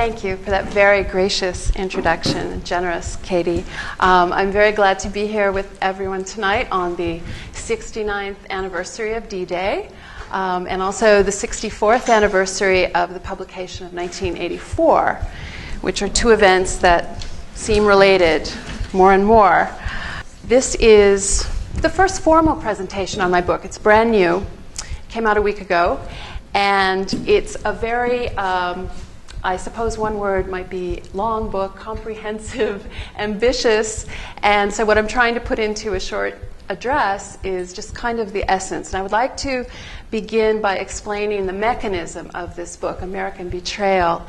Thank you for that very gracious introduction, generous Katie. I'm very glad to be here with everyone tonight on the 69th anniversary of D-Day, and also the 64th anniversary of the publication of 1984, which are two events that seem related more and more. This is the first formal presentation on my book. It's brand new. It came out a week ago, and it's a very I suppose one word might be long book, comprehensive, ambitious. And so what I'm trying to put into a short address is just kind of the essence. And I would like to begin by explaining the mechanism of this book, American Betrayal.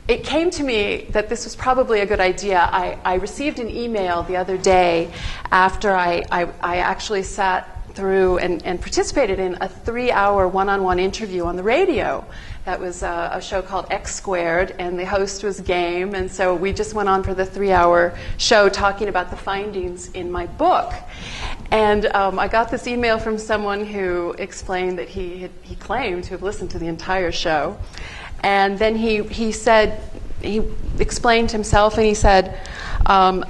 It came to me that this was probably a good idea. I received an email the other day after I actually sat through and participated in a 3-hour one-on-one interview on the radio. That was a show called X Squared, and the host was game, and so we just went on for the 3-hour show talking about the findings in my book. And I got this email from someone who explained that he claimed to have listened to the entire show. And then he said, he explained himself, and he said,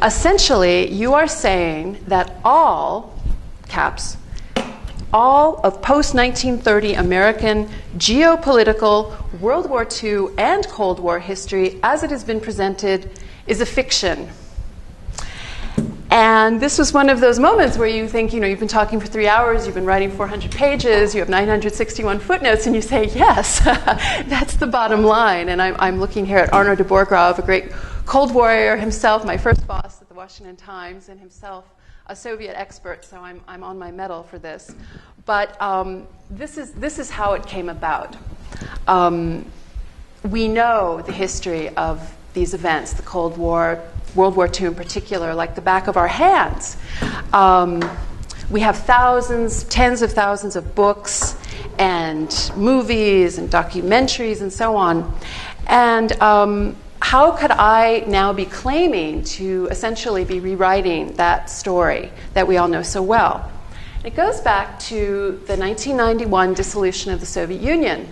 essentially, you are saying that all, caps, all of post-1930 American geopolitical, World War II, and Cold War history, as it has been presented, is a fiction. And this was one of those moments where you think, you've been talking for 3 hours, you've been writing 400 pages, you have 961 footnotes, and you say, yes, that's the bottom line. And I'm looking here at Arno de Borgrov, a great Cold Warrior himself, my first boss at the Washington Times, and himself a Soviet expert, so I'm on my medal for this. But this is how it came about. We know the history of these events, the Cold War, World War II in particular, like the back of our hands. We have thousands, tens of thousands of books and movies and documentaries and so on. And how could I now be claiming to essentially be rewriting that story that we all know so well? It goes back to the 1991 dissolution of the Soviet Union,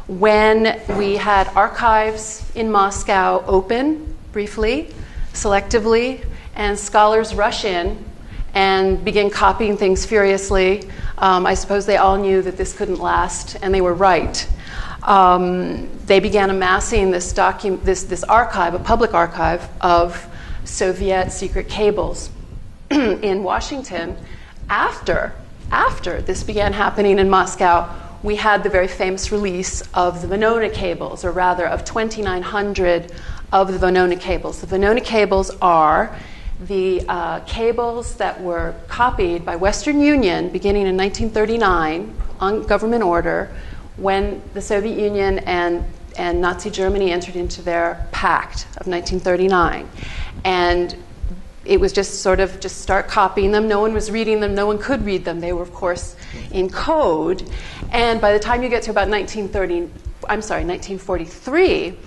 when we had archives in Moscow open briefly, selectively, and scholars rush in and begin copying things furiously. I suppose they all knew that this couldn't last, and they were right. They began amassing this archive, a public archive of Soviet secret cables in Washington. After this began happening in Moscow, we had the very famous release of the Venona cables, or rather of 2,900 of the Venona cables. The Venona cables are the cables that were copied by Western Union beginning in 1939 on government order, when the Soviet Union and Nazi Germany entered into their pact of 1939. And it was just start copying them. No one was reading them. No one could read them. They were, of course, in code. And by the time you get to about 1943,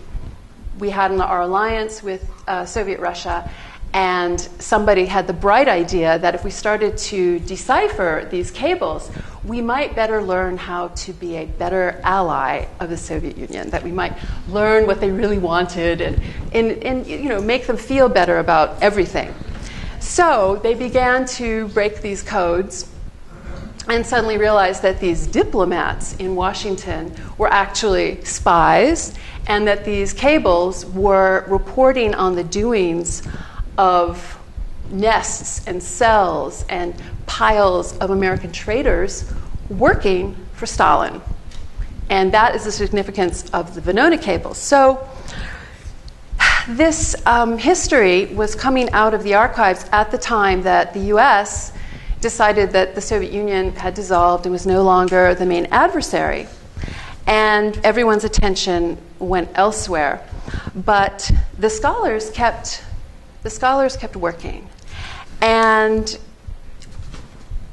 we had our alliance with Soviet Russia, and somebody had the bright idea that if we started to decipher these cables, we might better learn how to be a better ally of the Soviet Union, that we might learn what they really wanted and make them feel better about everything. So they began to break these codes and suddenly realized that these diplomats in Washington were actually spies, and that these cables were reporting on the doings of nests and cells and piles of American traitors working for Stalin. And that is the significance of the Venona cables. So this history was coming out of the archives at the time that the US decided that the Soviet Union had dissolved and was no longer the main adversary. And everyone's attention went elsewhere. But the scholars kept working. And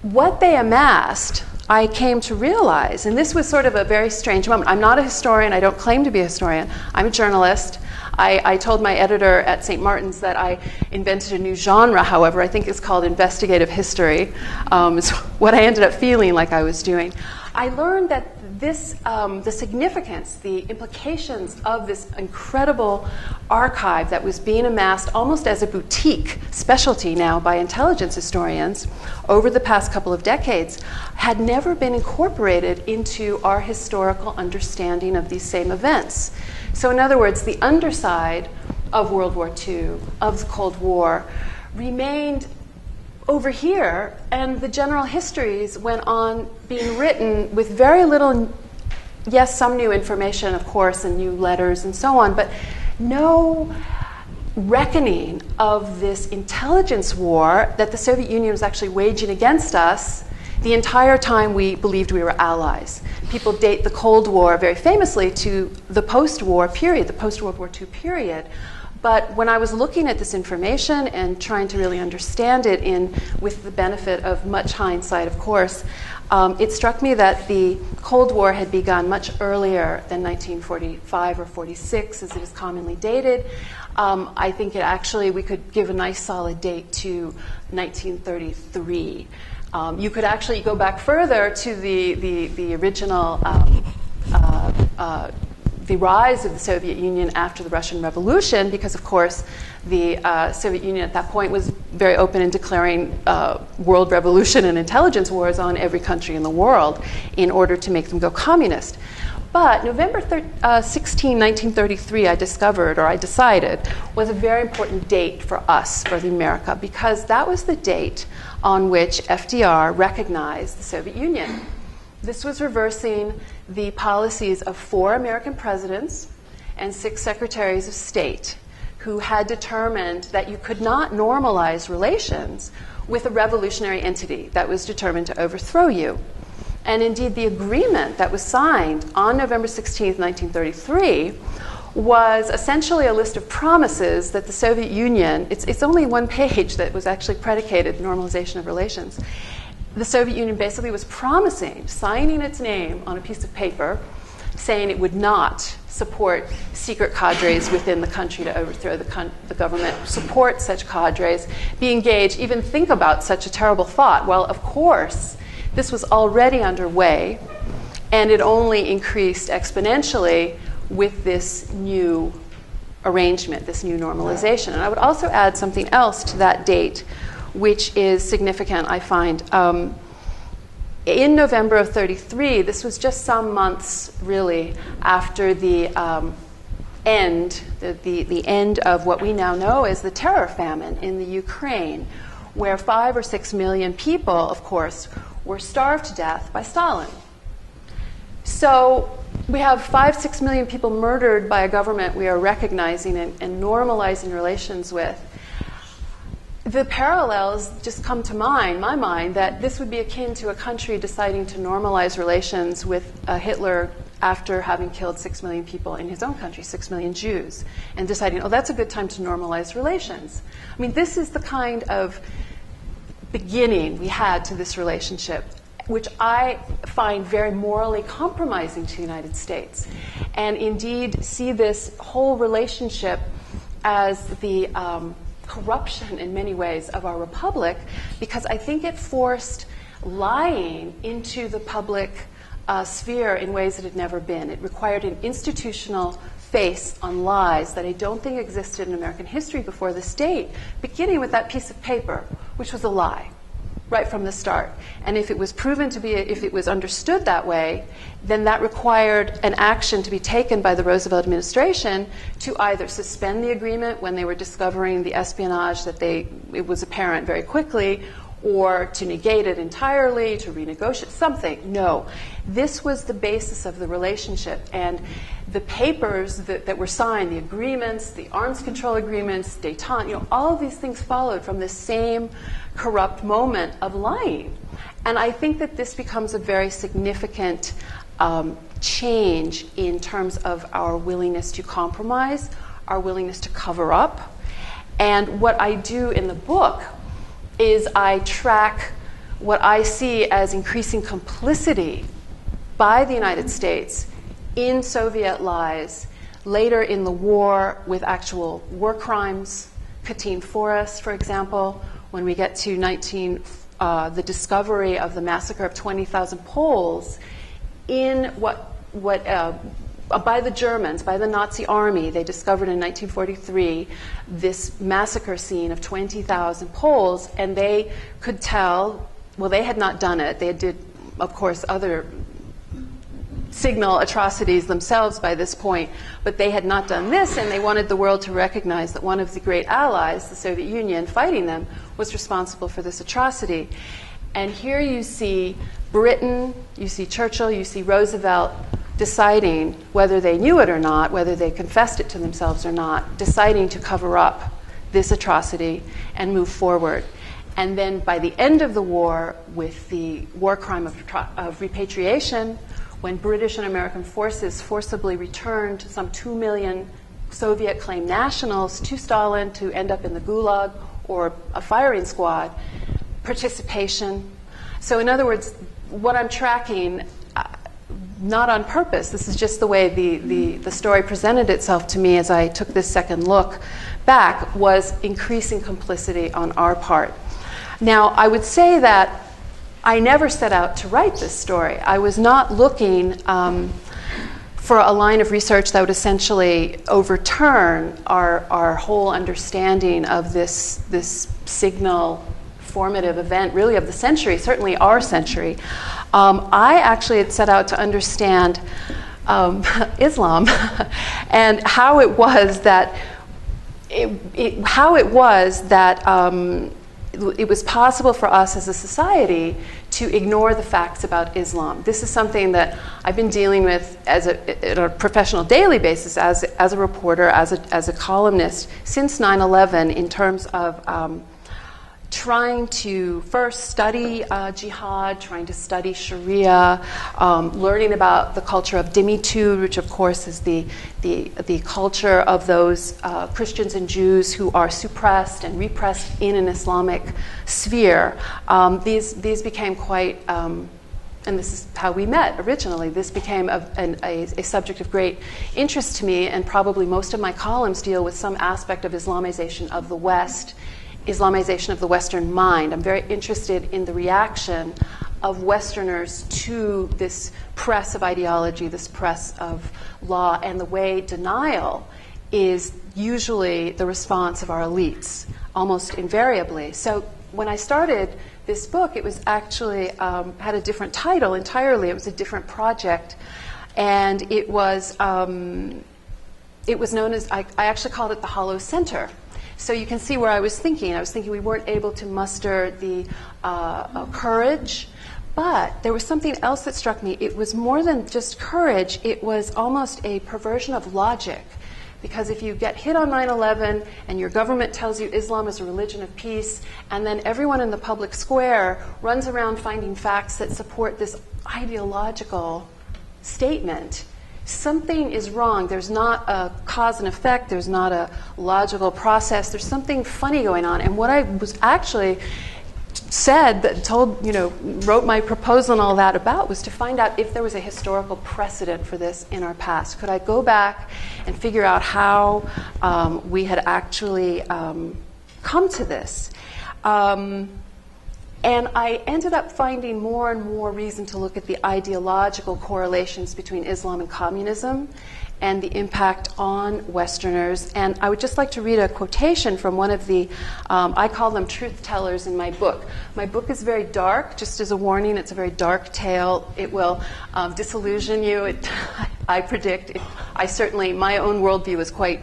what they amassed, I came to realize, and this was sort of a very strange moment. I'm not a historian. I don't claim to be a historian. I'm a journalist. I told my editor at St. Martin's that I invented a new genre, however. I think it's called investigative history. It's what I ended up feeling like I was doing. I learned that this, the significance, the implications of this incredible archive that was being amassed almost as a boutique specialty now by intelligence historians over the past couple of decades had never been incorporated into our historical understanding of these same events. So in other words, the underside of World War II, of the Cold War, remained over here, and the general histories went on being written with very little, yes, some new information, of course, and new letters and so on, but no reckoning of this intelligence war that the Soviet Union was actually waging against us the entire time we believed we were allies. People date the Cold War very famously to the post-war period, the post-World War II period. But when I was looking at this information and trying to really understand it with the benefit of much hindsight, of course, it struck me that the Cold War had begun much earlier than 1945 or 46, as it is commonly dated. I think we could give a nice solid date to 1933. You could actually go back further to the original the rise of the Soviet Union after the Russian Revolution, because, of course, the Soviet Union at that point was very open in declaring world revolution and intelligence wars on every country in the world in order to make them go communist. But November 16, 1933, I decided, was a very important date for us, for America, because that was the date on which FDR recognized the Soviet Union. This was reversing the policies of 4 American presidents and 6 secretaries of state who had determined that you could not normalize relations with a revolutionary entity that was determined to overthrow you. And indeed, the agreement that was signed on November 16, 1933, was essentially a list of promises that the Soviet Union, it's only one page that was actually predicated normalization of relations. The Soviet Union basically was promising, signing its name on a piece of paper, saying it would not support secret cadres within the country to overthrow the government, support such cadres, be engaged, even think about such a terrible thought. Well, of course, this was already underway, and it only increased exponentially with this new arrangement, this new normalization. And I would also add something else to that date, which is significant, I find. In November of 33, this was just some months, really, after the end of what we now know as the terror famine in the Ukraine, where 5 or 6 million people, of course, were starved to death by Stalin. So we have 5-6 million people murdered by a government we are recognizing and normalizing relations with. The parallels just come to my mind, that this would be akin to a country deciding to normalize relations with Hitler after having killed 6 million people in his own country, 6 million Jews, and deciding, oh, that's a good time to normalize relations. I mean, this is the kind of beginning we had to this relationship, which I find very morally compromising to the United States, and indeed see this whole relationship as the corruption in many ways of our republic, because I think it forced lying into the public sphere in ways that had never been. It required an institutional face on lies that I don't think existed in American history before this date, beginning with that piece of paper, which was a lie right from the start. And if it was proven to be, if it was understood that way, then that required an action to be taken by the Roosevelt administration to either suspend the agreement when they were discovering the espionage that it was apparent very quickly, or to negate it entirely, to renegotiate something. No. This was the basis of the relationship. And the papers that were signed, the agreements, the arms control agreements, Détente, all of these things followed from the same corrupt moment of lying. And I think that this becomes a very significant change in terms of our willingness to compromise, our willingness to cover up. And what I do in the book is I track what I see as increasing complicity by the United States in Soviet lies later in the war with actual war crimes. Katyn Forest, for example, when we get to the discovery of the massacre of 20,000 Poles in by the Germans, by the Nazi army. They discovered in 1943 this massacre scene of 20,000 Poles, and they could tell, well, they had not done it. They did, of course, other signal atrocities themselves by this point, but they had not done this, and they wanted the world to recognize that one of the great allies, the Soviet Union, fighting them, was responsible for this atrocity. And here you see Britain, you see Churchill, you see Roosevelt deciding, whether they knew it or not, whether they confessed it to themselves or not, deciding to cover up this atrocity and move forward. And then by the end of the war, with the war crime of repatriation, when British and American forces forcibly returned some 2 million Soviet-claimed nationals to Stalin to end up in the Gulag or a firing squad, participation. So in other words, what I'm tracking, not on purpose, this is just the way the story presented itself to me as I took this second look back, was increasing complicity on our part. Now, I would say that I never set out to write this story. I was not looking for a line of research that would essentially overturn our whole understanding of this signal formative event, really of the century, certainly our century. I actually had set out to understand Islam and how it was that it was possible for us as a society to ignore the facts about Islam. This is something that I've been dealing with on a professional daily basis as a reporter, as a columnist since 9/11, in terms of trying to first study jihad, trying to study Sharia, learning about the culture of dhimmitud, which of course is the culture of those Christians and Jews who are suppressed and repressed in an Islamic sphere. These became quite, and this is how we met originally, this became a subject of great interest to me, and probably most of my columns deal with some aspect of Islamization of the West, Islamization of the Western mind. I'm very interested in the reaction of Westerners to this press of ideology, this press of law, and the way denial is usually the response of our elites, almost invariably. So when I started this book, it was actually had a different title entirely. It was a different project, and it was known as, I actually called it the Hollow Center. So you can see where I was thinking. I was thinking we weren't able to muster the courage, but there was something else that struck me. It was more than just courage. It was almost a perversion of logic. Because if you get hit on 9/11 and your government tells you Islam is a religion of peace, and then everyone in the public square runs around finding facts that support this ideological statement, something is wrong. There's not a cause and effect. There's not a logical process. There's something funny going on. And what I was actually wrote my proposal and all that about was to find out if there was a historical precedent for this in our past. Could I go back and figure out how we had actually come to this? And I ended up finding more and more reason to look at the ideological correlations between Islam and communism and the impact on Westerners. And I would just like to read a quotation from one of the, I call them truth tellers in my book. My book is very dark, just as a warning. It's a very dark tale. It will disillusion you. I predict. My own worldview is quite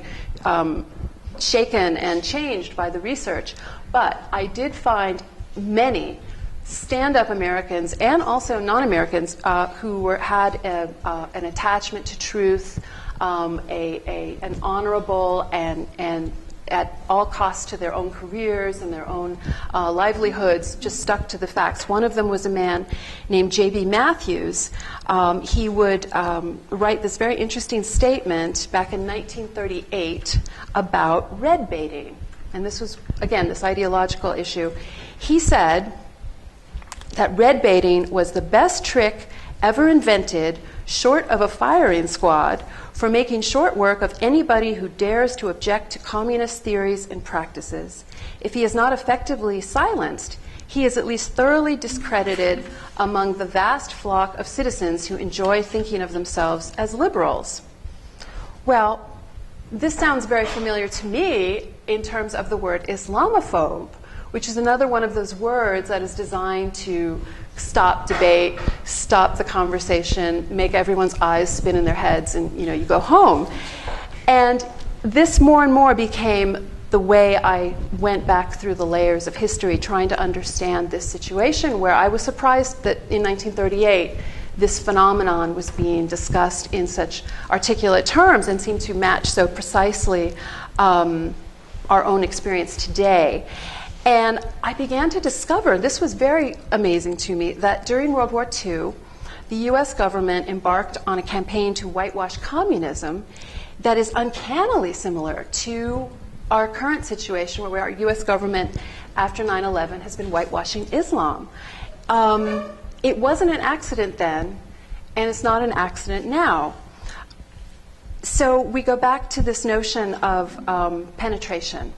shaken and changed by the research. But I did find many stand-up Americans and also non-Americans who had an attachment to truth, an honorable and at all costs to their own careers and their own livelihoods, just stuck to the facts. One of them was a man named J.B. Matthews. He would write this very interesting statement back in 1938 about red baiting. And this was, again, this ideological issue. He said that red baiting was the best trick ever invented, short of a firing squad, for making short work of anybody who dares to object to communist theories and practices. If he is not effectively silenced, he is at least thoroughly discredited among the vast flock of citizens who enjoy thinking of themselves as liberals. Well, this sounds very familiar to me in terms of the word Islamophobe, which is another one of those words that is designed to stop debate, stop the conversation, make everyone's eyes spin in their heads, and you go home. And this more and more became the way I went back through the layers of history, trying to understand this situation, where I was surprised that in 1938 this phenomenon was being discussed in such articulate terms and seemed to match so precisely our own experience today. And I began to discover, this was very amazing to me, that during World War II, the US government embarked on a campaign to whitewash communism that is uncannily similar to our current situation, where our US government, after 9/11, has been whitewashing Islam. It wasn't an accident then, and it's not an accident now. So we go back to this notion of penetration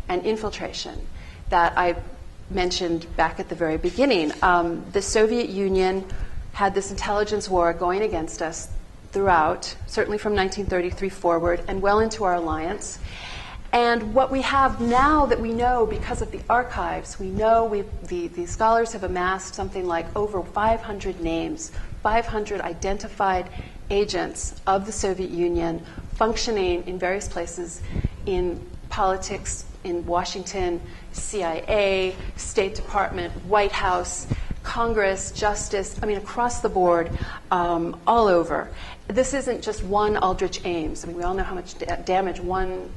and infiltration that I mentioned back at the very beginning. The Soviet Union had this intelligence war going against us throughout, certainly from 1933 forward, and well into our alliance. And what we have now that we know because of the archives, we know the scholars have amassed something like over 500 names, 500 identified agents of the Soviet Union functioning in various places in politics, in Washington, CIA, State Department, White House, Congress, Justice, across the board, all over. This isn't just one Aldrich Ames. We all know how much damage one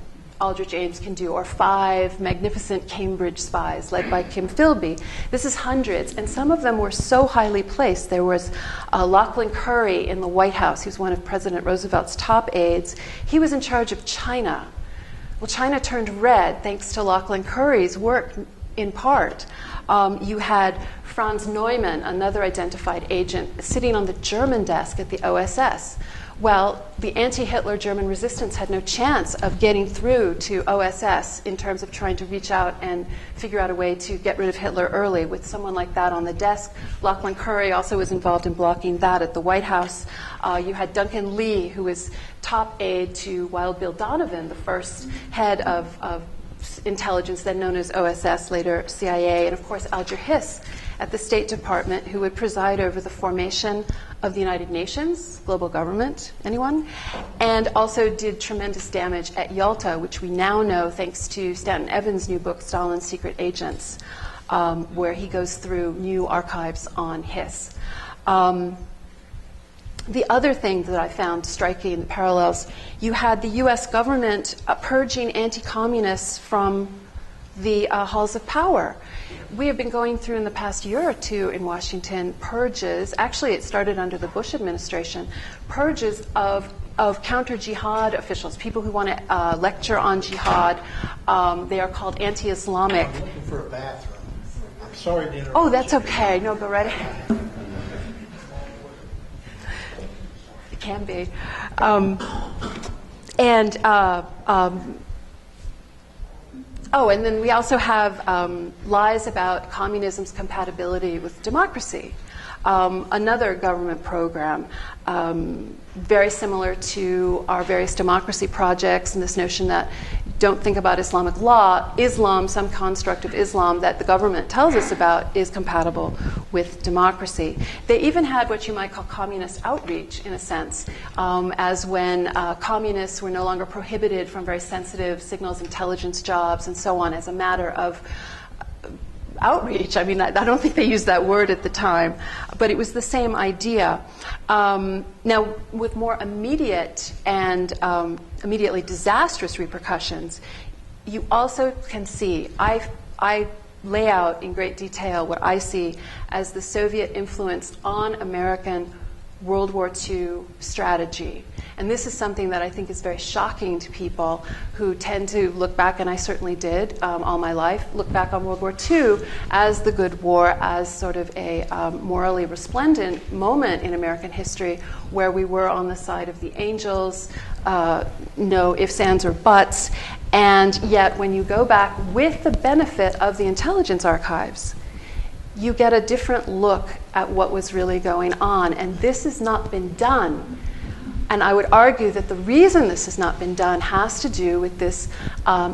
Aldrich Ames can do, or 5 magnificent Cambridge spies led by Kim Philby. This is hundreds, and some of them were so highly placed. There was Lachlan Curry in the White House. He was one of President Roosevelt's top aides. He was in charge of China. Well, China turned red thanks to Lachlan Curry's work, in part. You had Franz Neumann, another identified agent, sitting on the German desk at the OSS. Well, the anti-Hitler German resistance had no chance of getting through to OSS in terms of trying to reach out and figure out a way to get rid of Hitler early. With someone like that on the desk, Lachlan Curry also was involved in blocking that at the White House. You had Duncan Lee, who was top aide to Wild Bill Donovan, the first head of intelligence then known as OSS, later CIA, and of course Alger Hiss at the State Department, who would preside over the formation of the United Nations, global government, anyone? And also did tremendous damage at Yalta, which we now know thanks to Stanton Evans' new book, Stalin's Secret Agents, where he goes through new archives on Hiss. The other thing that I found striking in the parallels, you had the US government purging anti-communists from the halls of power. We have been going through in the past year or two in Washington purges. Actually, it started under the Bush administration. Purges of counter-jihad officials, people who want to lecture on jihad. They are called anti-Islamic. I'm looking for a bathroom. I'm sorry to interrupt. Oh, that's okay. No, go right ahead. It can be. And then we also have lies about communism's compatibility with democracy. Another government program, very similar to our various democracy projects, and this notion that don't think about Islamic law. Islam, some construct of Islam that the government tells us about, is compatible with democracy. They even had what you might call communist outreach, in a sense, as when communists were no longer prohibited from very sensitive signals intelligence jobs and so on as a matter of outreach. I mean, I don't think they used that word at the time, but it was the same idea. Now, with more immediate and immediately disastrous repercussions, you also can see, I lay out in great detail what I see as the Soviet influence on American World War II strategy. And this is something that I think is very shocking to people who tend to look back, and I certainly did all my life, look back on World War II as the good war, as sort of a morally resplendent moment in American history where we were on the side of the angels, no ifs, ands, or buts. And yet, when you go back with the benefit of the intelligence archives, you get a different look at what was really going on. And this has not been done. And I would argue that the reason this has not been done has to do with this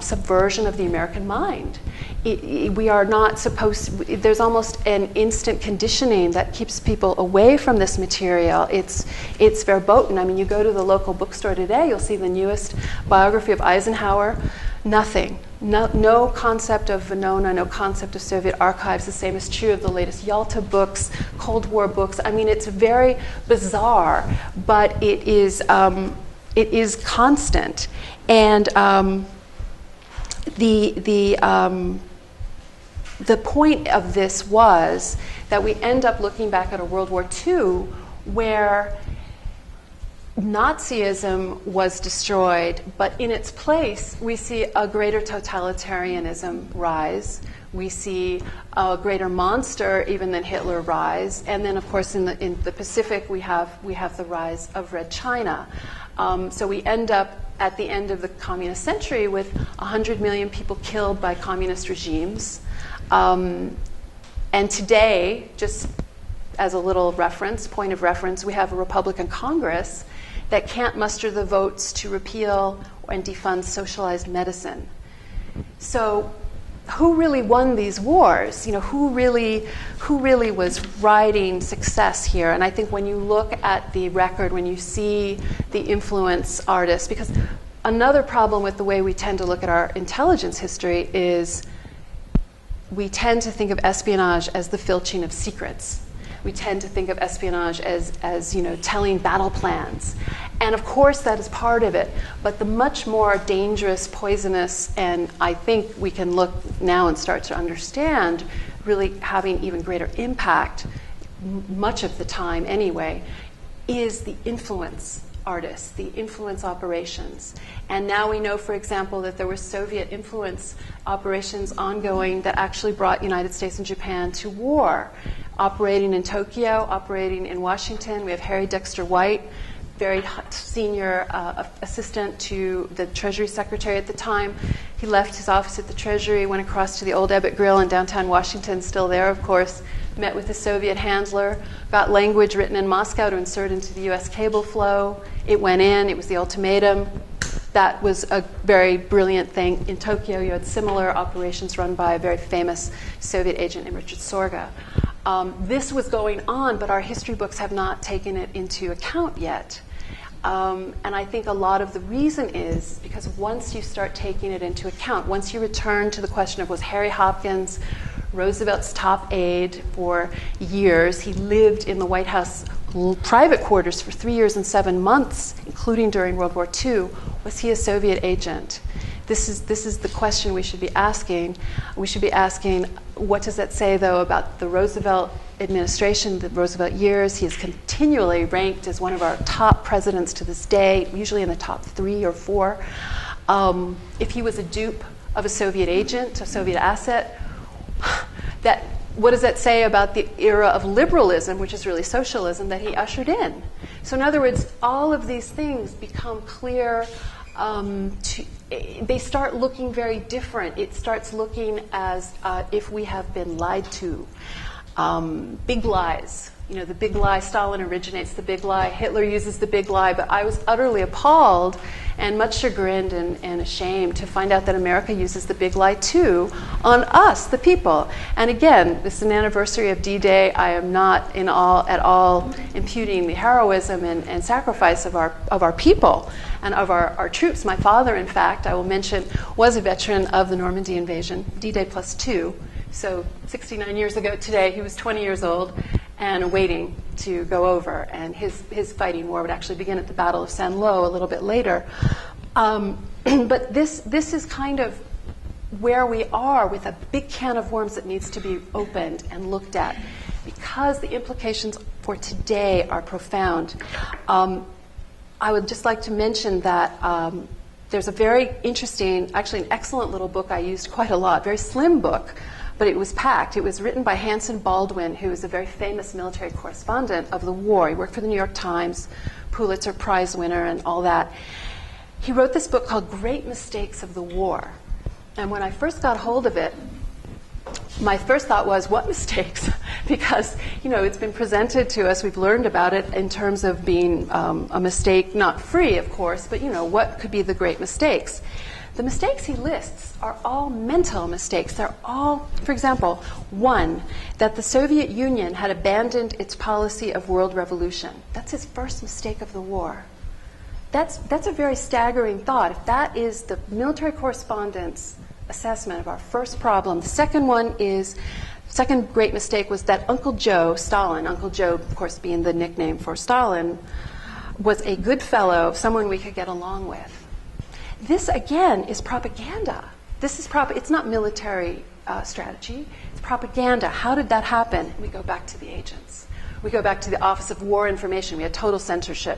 subversion of the American mind. We are not supposed to, there's almost an instant conditioning that keeps people away from this material. It's verboten. I mean, you go to the local bookstore today, you'll see the newest biography of Eisenhower. Nothing. No concept of Venona, no concept of Soviet archives. The same is true of the latest Yalta books, Cold War books. I mean, it's very bizarre, but it is constant. And the point of this was that we end up looking back at a World War II where Nazism was destroyed, but in its place, we see a greater totalitarianism rise. We see a greater monster, even than Hitler, rise. And then, of course, in the Pacific, we have the rise of Red China. So we end up at the end of the communist century with 100 million people killed by communist regimes. And today, just as a little point of reference, we have a Republican Congress that can't muster the votes to repeal and defund socialized medicine. So who really won these wars? You know, who really was riding success here? And I think when you look at the record, when you see the influence artists, because another problem with the way we tend to look at our intelligence history is we tend to think of espionage as the filching of secrets. We tend to think of espionage as telling battle plans. And of course that is part of it, but the much more dangerous, poisonous, and I think we can look now and start to understand really having even greater impact, much of the time anyway, is the influence artists, the influence operations. And now we know, for example, that there were Soviet influence operations ongoing that actually brought United States and Japan to war, operating in Tokyo, operating in Washington. We have Harry Dexter White, very senior assistant to the Treasury Secretary at the time. He left his office at the Treasury, went across to the old Ebbett Grill in downtown Washington, still there, of course, met with the Soviet handler, got language written in Moscow to insert into the U.S. cable flow. It went in. It was the ultimatum. That was a very brilliant thing. In Tokyo, you had similar operations run by a very famous Soviet agent named Richard Sorga. This was going on, but our history books have not taken it into account yet. And I think a lot of the reason is because once you start taking it into account, once you return to the question of was Harry Hopkins Roosevelt's top aide for years, he lived in the White House private quarters for 3 years and 7 months, including during World War II, was he a Soviet agent? This is the question we should be asking. We should be asking, what does that say, though, about the Roosevelt administration, the Roosevelt years? He is continually ranked as one of our top presidents to this day, usually in the top 3 or 4. If he was a dupe of a Soviet agent, a Soviet asset, what does that say about the era of liberalism, which is really socialism, that he ushered in? So in other words, all of these things become clear. They start looking very different. It starts looking as if we have been lied to. Big lies. You know, the big lie, Stalin originates the big lie, Hitler uses the big lie, but I was utterly appalled and much chagrined and ashamed to find out that America uses the big lie too on us, the people. And again, this is an anniversary of D-Day. I am not at all imputing the heroism and sacrifice of our people and of our troops. My father, in fact, I will mention, was a veteran of the Normandy invasion, D-Day +2. So 69 years ago today, he was 20 years old and waiting to go over. And his fighting war would actually begin at the Battle of Saint-Lô a little bit later. But this is kind of where we are with a big can of worms that needs to be opened and looked at, because the implications for today are profound. I would just like to mention that there's a very interesting, actually an excellent little book I used quite a lot, very slim book, but it was packed. It was written by Hanson Baldwin, who is a very famous military correspondent of the war. He worked for the New York Times, Pulitzer Prize winner, and all that. He wrote this book called Great Mistakes of the War. And when I first got hold of it, my first thought was, what mistakes? Because, it's been presented to us, we've learned about it in terms of being a mistake, not free, of course, but, what could be the great mistakes? The mistakes he lists are all mental mistakes. They're all, for example, one, that the Soviet Union had abandoned its policy of world revolution. That's his first mistake of the war. That's a very staggering thought. If that is the military correspondent's assessment of our first problem. The second great mistake was that Uncle Joe, Stalin, Uncle Joe, of course, being the nickname for Stalin, was a good fellow, someone we could get along with. This, again, is propaganda. It's not military strategy. It's propaganda. How did that happen? We go back to the agents. We go back to the Office of War Information. We had total censorship.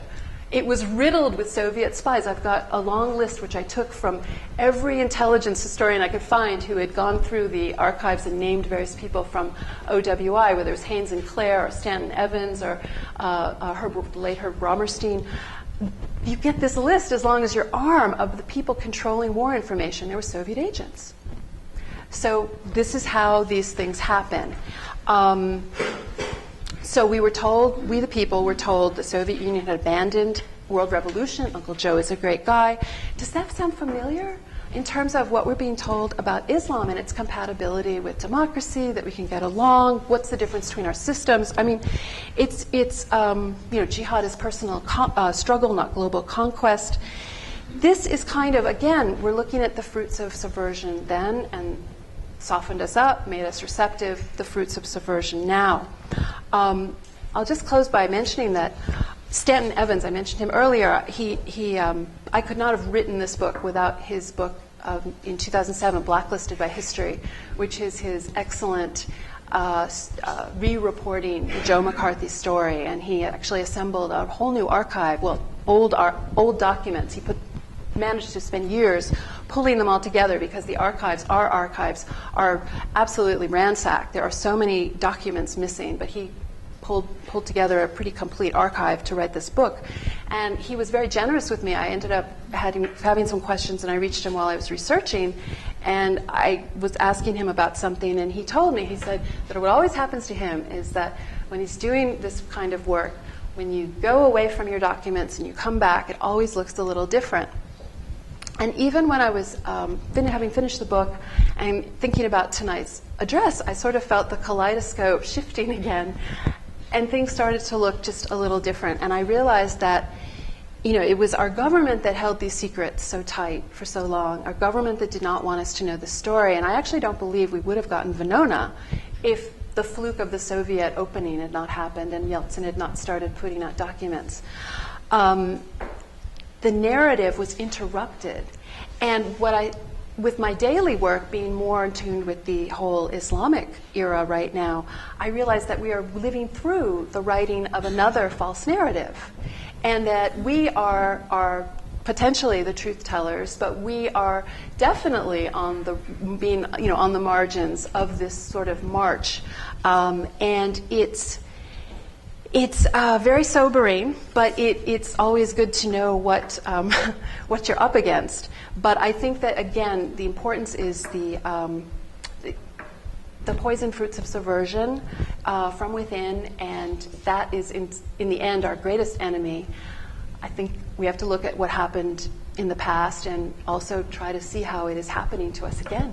It was riddled with Soviet spies. I've got a long list which I took from every intelligence historian I could find who had gone through the archives and named various people from OWI, whether it was Haynes and Clare or Stanton Evans or late Herb Romerstein. You get this list as long as your arm of the people controlling war information. There were Soviet agents. So this is how these things happen. So we the people were told the Soviet Union had abandoned world revolution. Uncle Joe is a great guy. Does that sound familiar in terms of what we're being told about Islam and its compatibility with democracy, that we can get along? What's the difference between our systems? I mean, it's jihad is personal struggle, not global conquest. This is kind of, again, we're looking at the fruits of subversion then and softened us up, made us receptive, the fruits of subversion now. I'll just close by mentioning that Stanton Evans, I mentioned him earlier, I could not have written this book without his book in 2007, Blacklisted by History, which is his excellent re-reporting the Joe McCarthy story. And he actually assembled a whole new archive, old documents. He managed to spend years pulling them all together because our archives are absolutely ransacked. There are so many documents missing, but he pulled together a pretty complete archive to write this book. And he was very generous with me. I ended up having some questions, and I reached him while I was researching, and I was asking him about something, and he told me, he said that what always happens to him is that when he's doing this kind of work, when you go away from your documents and you come back, it always looks a little different. And even when I was having finished the book and thinking about tonight's address, I sort of felt the kaleidoscope shifting again, and things started to look just a little different. And I realized that, it was our government that held these secrets so tight for so long, our government that did not want us to know the story. And I actually don't believe we would have gotten Venona if the fluke of the Soviet opening had not happened and Yeltsin had not started putting out documents. The narrative was interrupted. And with my daily work being more in tune with the whole Islamic era right now, I realized that we are living through the writing of another false narrative. And that we are potentially the truth tellers, but we are definitely on the margins of this sort of march. And it's very sobering, but it's always good to know what you're up against. But I think that, again, the importance is the poison fruits of subversion from within, and that is, in the end, our greatest enemy. I think we have to look at what happened in the past and also try to see how it is happening to us again.